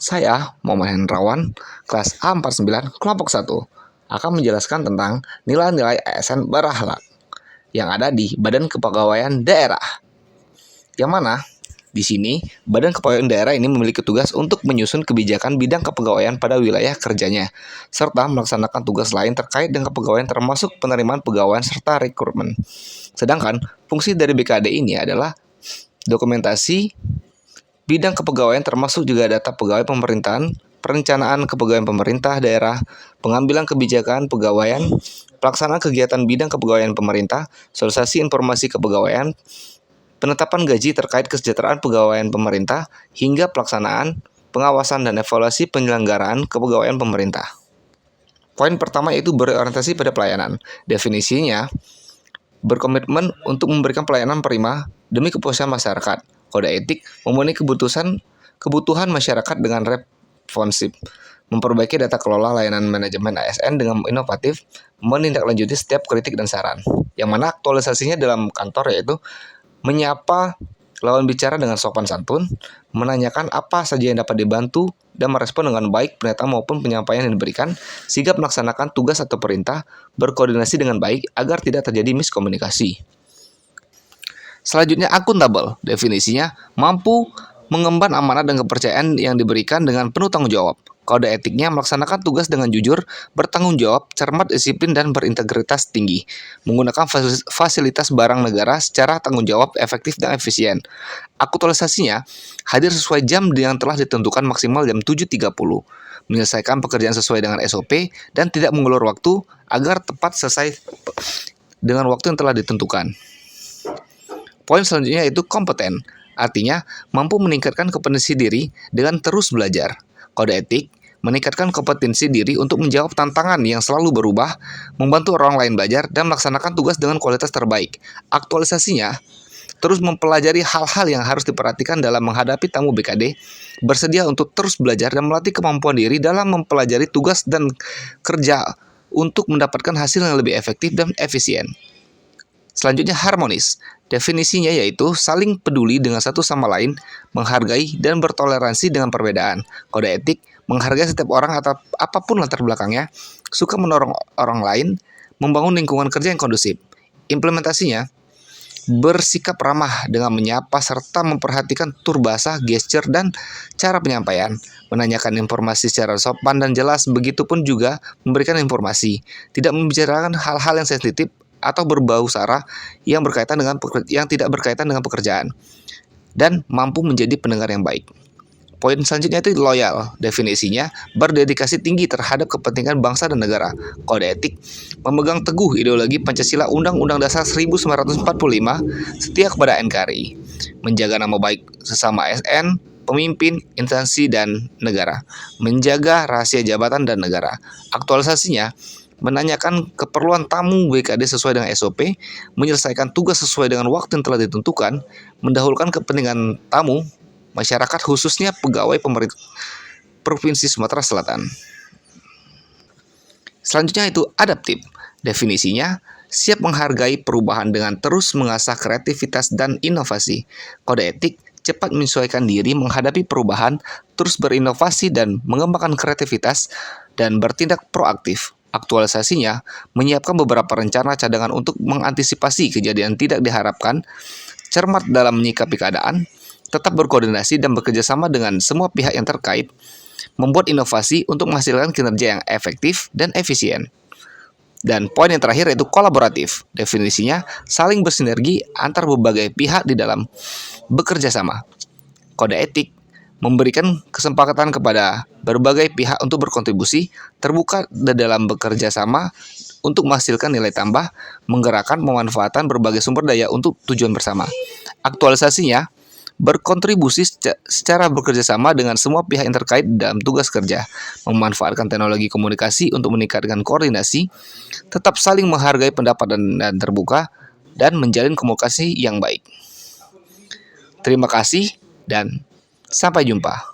Saya, Muhammad Hendrawan, kelas A49, kelompok 1, akan menjelaskan tentang nilai-nilai ASN berakhlak yang ada di Badan Kepegawaian Daerah. Yang mana di sini Badan Kepegawaian Daerah ini memiliki tugas untuk menyusun kebijakan bidang kepegawaian pada wilayah kerjanya, serta melaksanakan tugas lain terkait dengan kepegawaian termasuk penerimaan pegawaian serta rekrutmen. Sedangkan fungsi dari BKD ini adalah dokumentasi bidang kepegawaian termasuk juga data pegawai pemerintahan, perencanaan kepegawaian pemerintah daerah, pengambilan kebijakan pegawaian, pelaksanaan kegiatan bidang kepegawaian pemerintah, sosialisasi informasi kepegawaian, penetapan gaji terkait kesejahteraan pegawaian pemerintah, hingga pelaksanaan, pengawasan dan evaluasi penyelenggaraan kepegawaian pemerintah. Poin pertama yaitu berorientasi pada pelayanan. Definisinya, berkomitmen untuk memberikan pelayanan prima demi kepuasan masyarakat. Kode etik memenuhi kebutuhan masyarakat dengan responsif, memperbaiki data kelola layanan manajemen ASN dengan inovatif, menindaklanjuti setiap kritik dan saran. Yang mana aktualisasinya dalam kantor yaitu menyapa lawan bicara dengan sopan santun, menanyakan apa saja yang dapat dibantu, dan merespon dengan baik pernyataan maupun penyampaian yang diberikan, sigap melaksanakan tugas atau perintah, berkoordinasi dengan baik agar tidak terjadi miskomunikasi. Selanjutnya, akuntabel. Definisinya, mampu mengemban amanat dan kepercayaan yang diberikan dengan penuh tanggung jawab. Kode etiknya melaksanakan tugas dengan jujur, bertanggung jawab, cermat, disiplin, dan berintegritas tinggi. Menggunakan fasilitas barang negara secara tanggung jawab, efektif, dan efisien. Aktualisasinya, hadir sesuai jam yang telah ditentukan maksimal jam 7.30. Menyelesaikan pekerjaan sesuai dengan SOP, dan tidak mengulur waktu agar tepat selesai dengan waktu yang telah ditentukan. Poin selanjutnya yaitu kompeten, artinya mampu meningkatkan kompetensi diri dengan terus belajar. Kode etik meningkatkan kompetensi diri untuk menjawab tantangan yang selalu berubah, membantu orang lain belajar, dan melaksanakan tugas dengan kualitas terbaik. Aktualisasinya, terus mempelajari hal-hal yang harus diperhatikan dalam menghadapi tamu BKD, bersedia untuk terus belajar dan melatih kemampuan diri dalam mempelajari tugas dan kerja untuk mendapatkan hasil yang lebih efektif dan efisien. Selanjutnya, harmonis. Definisinya yaitu saling peduli dengan satu sama lain, menghargai dan bertoleransi dengan perbedaan. Kode etik menghargai setiap orang atau apapun latar belakangnya, suka menolong orang lain, membangun lingkungan kerja yang kondusif. Implementasinya, bersikap ramah dengan menyapa serta memperhatikan tutur bahasa, gesture, dan cara penyampaian, menanyakan informasi secara sopan dan jelas, begitupun juga memberikan informasi, tidak membicarakan hal-hal yang sensitif atau berbau sara yang tidak berkaitan dengan pekerjaan, dan mampu menjadi pendengar yang baik. Poin selanjutnya itu loyal. Definisinya, berdedikasi tinggi terhadap kepentingan bangsa dan negara. Kode etik memegang teguh ideologi Pancasila Undang-Undang Dasar 1945, setia kepada NKRI, menjaga nama baik sesama ASN, pemimpin, instansi, dan negara, menjaga rahasia jabatan dan negara. Aktualisasinya, menanyakan keperluan tamu BKD sesuai dengan SOP, menyelesaikan tugas sesuai dengan waktu yang telah ditentukan, mendahulukan kepentingan tamu, masyarakat khususnya pegawai pemerintah Provinsi Sumatera Selatan. Selanjutnya itu adaptif. Definisinya, siap menghargai perubahan dengan terus mengasah kreativitas dan inovasi. Kode etik, cepat menyesuaikan diri menghadapi perubahan, terus berinovasi dan mengembangkan kreativitas, dan bertindak proaktif. Aktualisasinya, menyiapkan beberapa rencana cadangan untuk mengantisipasi kejadian tidak diharapkan, cermat dalam menyikapi keadaan, tetap berkoordinasi dan bekerjasama dengan semua pihak yang terkait, membuat inovasi untuk menghasilkan kinerja yang efektif dan efisien. Dan poin yang terakhir yaitu kolaboratif. Definisinya, saling bersinergi antar berbagai pihak di dalam bekerja sama. Kode etik memberikan kesempatan kepada berbagai pihak untuk berkontribusi, terbuka dalam bekerja sama untuk menghasilkan nilai tambah, menggerakkan pemanfaatan berbagai sumber daya untuk tujuan bersama. Aktualisasinya, berkontribusi secara bekerja sama dengan semua pihak yang terkait dalam tugas kerja, memanfaatkan teknologi komunikasi untuk meningkatkan koordinasi, tetap saling menghargai pendapat dan terbuka, dan menjalin komunikasi yang baik. Terima kasih dan sampai jumpa.